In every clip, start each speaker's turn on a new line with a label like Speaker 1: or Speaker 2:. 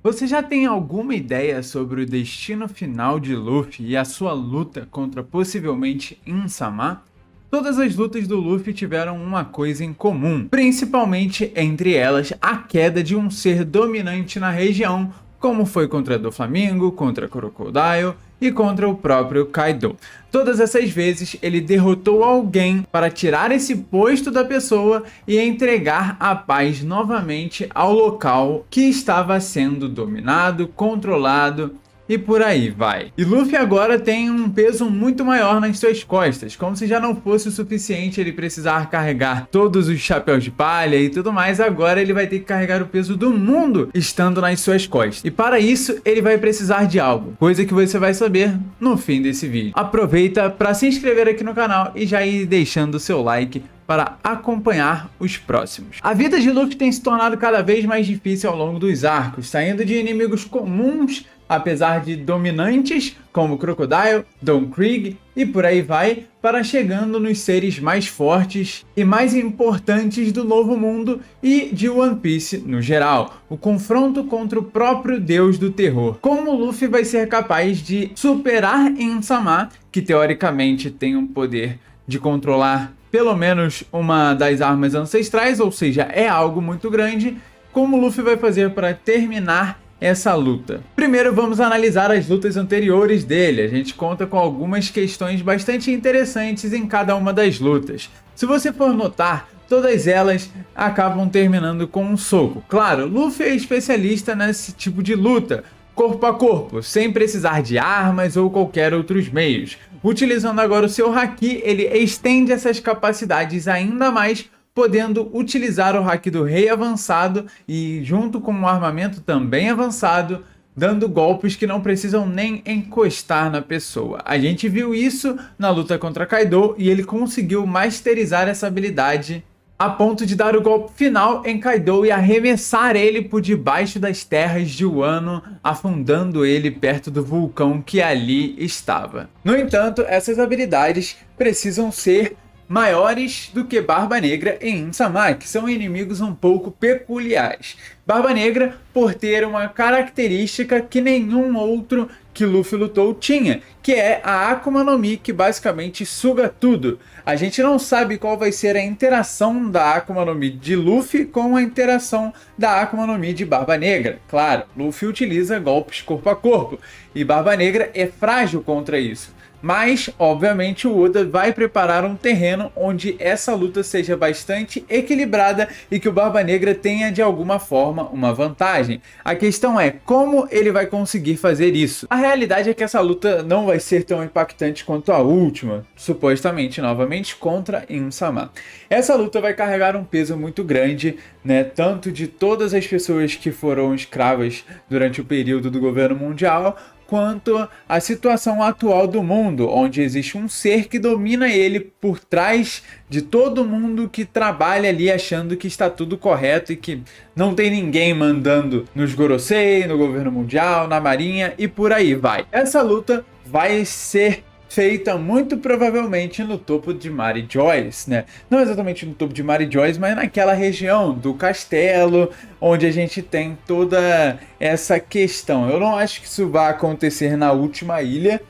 Speaker 1: Você já tem alguma ideia sobre o destino final de Luffy e a sua luta contra possivelmente Insama? Todas as lutas do Luffy tiveram uma coisa em comum, principalmente entre elas a queda de um ser dominante na região, como foi contra Doflamingo, contra Crocodile e contra o próprio Kaido. Todas essas vezes ele derrotou alguém para tirar esse posto da pessoa e entregar a paz novamente ao local que estava sendo dominado, controlado e por aí vai. E Luffy agora tem um peso muito maior nas suas costas, como se já não fosse o suficiente ele precisar carregar todos os chapéus de palha e tudo mais, agora ele vai ter que carregar o peso do mundo estando nas suas costas. E para isso ele vai precisar de algo, coisa que você vai saber no fim desse vídeo. Aproveita para se inscrever aqui no canal e já ir deixando o seu like para acompanhar os próximos. A vida de Luffy tem se tornado cada vez mais difícil ao longo dos arcos, saindo de inimigos comuns, apesar de dominantes, como Crocodile, Don Krieg e por aí vai, para chegando nos seres mais fortes e mais importantes do Novo Mundo e de One Piece no geral, o confronto contra o próprio deus do terror. Como Luffy vai ser capaz de superar Insama, que teoricamente tem um poder de controlar pelo menos uma das armas ancestrais, ou seja, é algo muito grande. Como Luffy vai fazer para terminar essa luta? Primeiro vamos analisar as lutas anteriores dele. A gente conta com algumas questões bastante interessantes em cada uma das lutas. Se você for notar, todas elas acabam terminando com um soco. Claro, Luffy é especialista nesse tipo de luta, corpo a corpo, sem precisar de armas ou qualquer outros meios. Utilizando agora o seu Haki, ele estende essas capacidades ainda mais, podendo utilizar o Haki do Rei avançado e junto com um armamento também avançado, dando golpes que não precisam nem encostar na pessoa. A gente viu isso na luta contra Kaido e ele conseguiu masterizar essa habilidade a ponto de dar o golpe final em Kaido e arremessar ele por debaixo das terras de Wano, afundando ele perto do vulcão que ali estava. No entanto, essas habilidades precisam ser maiores do que Barba Negra e Insama, que são inimigos um pouco peculiares. Barba Negra por ter uma característica que nenhum outro que Luffy lutou tinha, que é a Akuma no Mi, que basicamente suga tudo. A gente não sabe qual vai ser a interação da Akuma no Mi de Luffy com a interação da Akuma no Mi de Barba Negra. Claro, Luffy utiliza golpes corpo a corpo e Barba Negra é frágil contra isso. Mas, obviamente, o Oda vai preparar um terreno onde essa luta seja bastante equilibrada e que o Barba Negra tenha de alguma forma uma vantagem. A questão é como ele vai conseguir fazer isso. A realidade é que essa luta não vai ser tão impactante quanto a última, supostamente novamente contra Insama. Essa luta vai carregar um peso muito grande, né, tanto de todas as pessoas que foram escravas durante o período do governo mundial, quanto à situação atual do mundo, onde existe um ser que domina ele por trás de todo mundo que trabalha ali achando que está tudo correto e que não tem ninguém mandando nos Gorosei, no governo mundial, na marinha e por aí vai. Essa luta vai ser feita muito provavelmente no topo de Mary Joyce, né? Não exatamente no topo de Mary Joyce, mas naquela região do castelo, onde a gente tem toda essa questão. Eu não acho que isso vai acontecer na última ilha.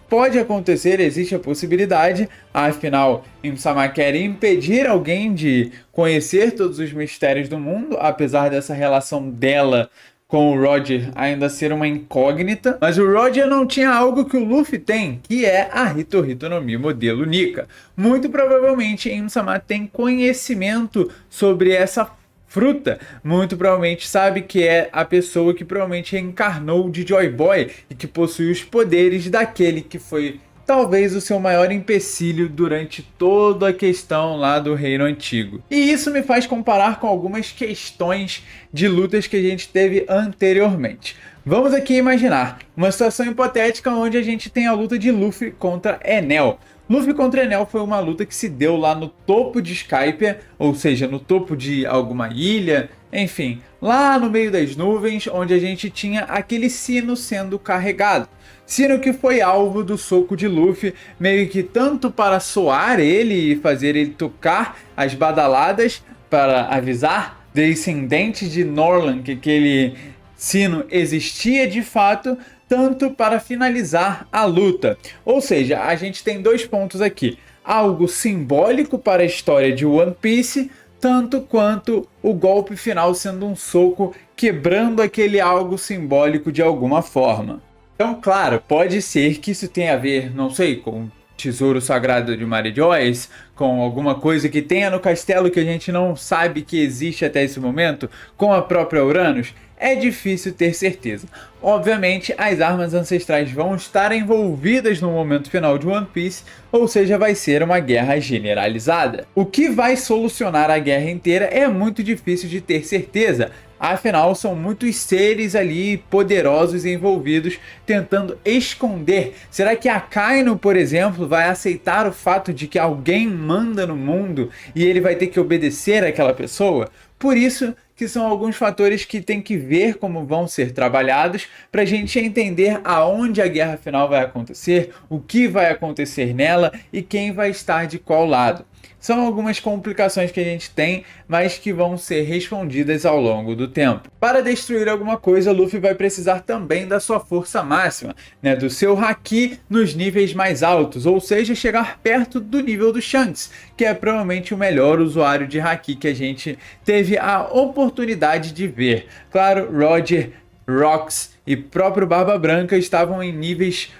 Speaker 1: Pode acontecer, existe a possibilidade, afinal, Insama quer impedir alguém de conhecer todos os mistérios do mundo, apesar dessa relação dela com o Roger ainda ser uma incógnita, mas o Roger não tinha algo que o Luffy tem, que é a Hito Hito no Mi modelo Nika. Muito provavelmente Insama tem conhecimento sobre essa fruta, muito provavelmente sabe que é a pessoa que provavelmente reencarnou de Joy Boy e que possui os poderes daquele que foi talvez o seu maior empecilho durante toda a questão lá do Reino Antigo. E isso me faz comparar com algumas questões de lutas que a gente teve anteriormente. Vamos aqui imaginar uma situação hipotética onde a gente tem a luta de Luffy contra Enel. Luffy contra Enel foi uma luta que se deu lá no topo de Skypiea, ou seja, no topo de alguma ilha, enfim, lá no meio das nuvens, onde a gente tinha aquele sino sendo carregado. Sino que foi alvo do soco de Luffy, meio que tanto para soar ele e fazer ele tocar as badaladas, para avisar descendentes de Norland que aquele sino existia de fato, tanto para finalizar a luta. Ou seja, a gente tem dois pontos aqui: algo simbólico para a história de One Piece, tanto quanto o golpe final sendo um soco quebrando aquele algo simbólico de alguma forma. Então, claro, pode ser que isso tenha a ver, não sei, com o tesouro sagrado de Mary Joyce, com alguma coisa que tenha no castelo que a gente não sabe que existe até esse momento, com a própria Uranus. É difícil ter certeza. Obviamente, as armas ancestrais vão estar envolvidas no momento final de One Piece, ou seja, vai ser uma guerra generalizada. O que vai solucionar a guerra inteira é muito difícil de ter certeza. Afinal, são muitos seres ali poderosos envolvidos tentando esconder. Será que Akainu, por exemplo, vai aceitar o fato de que alguém manda no mundo e ele vai ter que obedecer àquela pessoa? Por isso que são alguns fatores que tem que ver como vão ser trabalhados para a gente entender aonde a guerra final vai acontecer, o que vai acontecer nela e quem vai estar de qual lado. São algumas complicações que a gente tem, mas que vão ser respondidas ao longo do tempo. Para destruir alguma coisa, Luffy vai precisar também da sua força máxima, né, do seu Haki nos níveis mais altos, ou seja, chegar perto do nível do Shanks, que é provavelmente o melhor usuário de Haki que a gente teve a oportunidade de ver. Claro, Roger, Rox e próprio Barba Branca estavam em níveis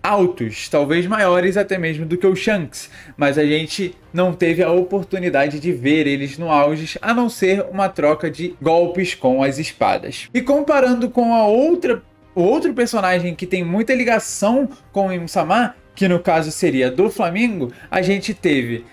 Speaker 1: altos, talvez maiores até mesmo do que o Shanks, mas a gente não teve a oportunidade de ver eles no auge, a não ser uma troca de golpes com as espadas. E comparando com o outro personagem que tem muita ligação com o Im-sama, que no caso seria do Flamengo, a gente teve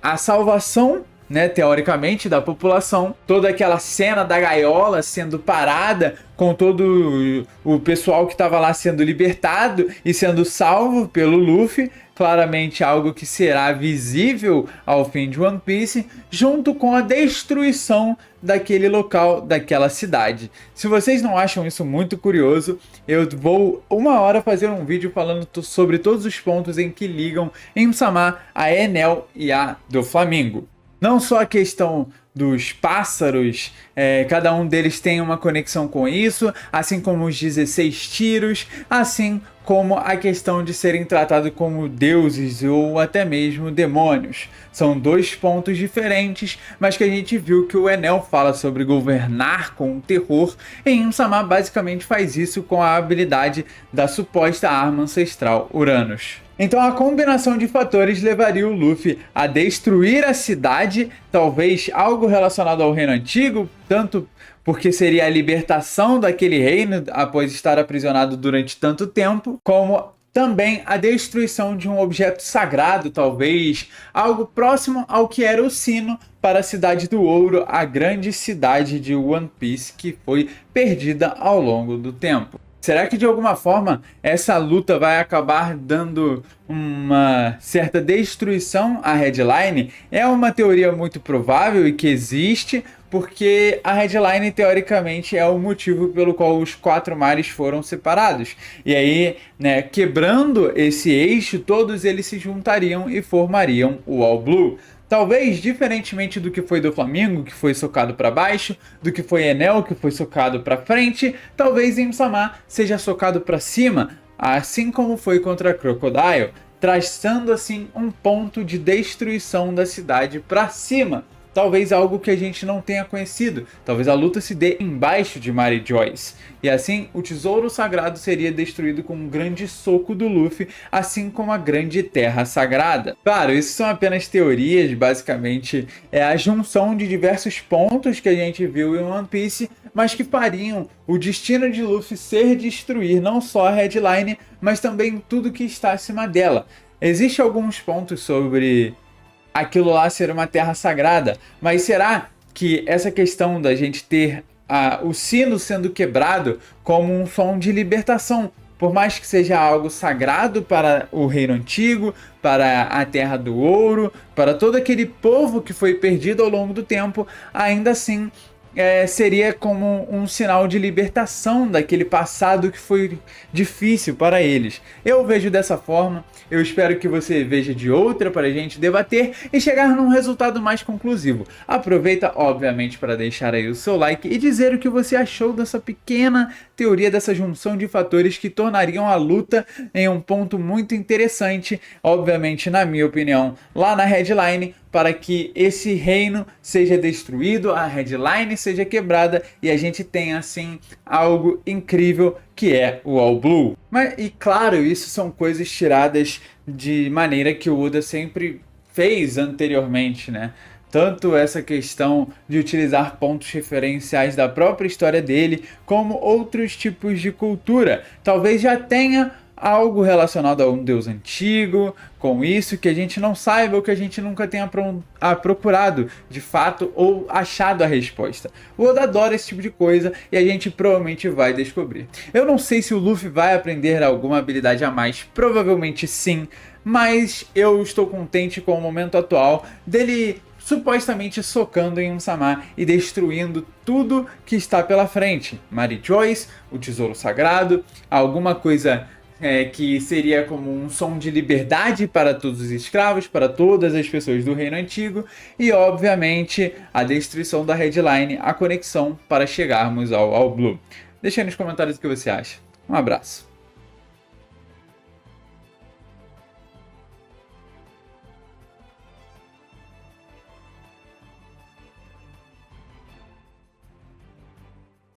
Speaker 1: a salvação, né, teoricamente, da população, toda aquela cena da gaiola sendo parada, com todo o pessoal que estava lá sendo libertado e sendo salvo pelo Luffy, claramente algo que será visível ao fim de One Piece, junto com a destruição daquele local, daquela cidade. Se vocês não acham isso muito curioso, eu vou uma hora fazer um vídeo falando sobre todos os pontos em que ligam Im-sama, a Enel e a do Flamengo. Não só a questão dos pássaros, cada um deles tem uma conexão com isso, assim como os 16 tiros, assim como a questão de serem tratados como deuses ou até mesmo demônios. São dois pontos diferentes, mas que a gente viu que o Enel fala sobre governar com o terror, e Im-sama basicamente faz isso com a habilidade da suposta arma ancestral Uranus. Então a combinação de fatores levaria o Luffy a destruir a cidade, talvez algo relacionado ao reino antigo, tanto porque seria a libertação daquele reino após estar aprisionado durante tanto tempo, como também a destruição de um objeto sagrado, talvez algo próximo ao que era o sino para a Cidade do Ouro, a grande cidade de One Piece que foi perdida ao longo do tempo. Será que de alguma forma essa luta vai acabar dando uma certa destruição à Headline? É uma teoria muito provável e que existe, porque a Headline teoricamente é o motivo pelo qual os quatro mares foram separados. E aí, né, quebrando esse eixo, todos eles se juntariam e formariam o All Blue. Talvez, diferentemente do que foi do Flamengo, que foi socado para baixo, do que foi Enel, que foi socado para frente, talvez Im-sama seja socado para cima, assim como foi contra Crocodile, traçando assim um ponto de destruição da cidade para cima. Talvez algo que a gente não tenha conhecido. Talvez a luta se dê embaixo de Mary Joyce. E assim, o tesouro sagrado seria destruído com um grande soco do Luffy, assim como a grande terra sagrada. Claro, isso são apenas teorias, basicamente é a junção de diversos pontos que a gente viu em One Piece, mas que fariam o destino de Luffy ser destruir não só a Headline, mas também tudo que está acima dela. Existem alguns pontos sobre aquilo lá ser uma terra sagrada, mas será que essa questão da gente ter o sino sendo quebrado como um som de libertação, por mais que seja algo sagrado para o reino antigo, para a terra do ouro, para todo aquele povo que foi perdido ao longo do tempo, ainda assim seria como um sinal de libertação daquele passado que foi difícil para eles. Eu vejo dessa forma, eu espero que você veja de outra para a gente debater e chegar num resultado mais conclusivo. Aproveita, obviamente, para deixar aí o seu like e dizer o que você achou dessa pequena teoria, dessa junção de fatores que tornariam a luta em um ponto muito interessante, obviamente, na minha opinião, lá na headline, para que esse reino seja destruído, a headline seja quebrada e a gente tenha assim algo incrível que é o All Blue. Mas, e claro, isso são coisas tiradas de maneira que o Oda sempre fez anteriormente, né? Tanto essa questão de utilizar pontos referenciais da própria história dele, como outros tipos de cultura. Talvez já tenha algo relacionado a um deus antigo, com isso que a gente não saiba ou que a gente nunca tenha procurado de fato ou achado a resposta. O Oda adora esse tipo de coisa e a gente provavelmente vai descobrir. Eu não sei se o Luffy vai aprender alguma habilidade a mais, provavelmente sim, mas eu estou contente com o momento atual dele supostamente socando em Insama e destruindo tudo que está pela frente. Mary Joyce, o Tesouro Sagrado, alguma coisa que seria como um som de liberdade para todos os escravos, para todas as pessoas do Reino Antigo, e obviamente a destruição da headline, a conexão para chegarmos ao All Blue. Deixa aí nos comentários o que você acha. Um abraço.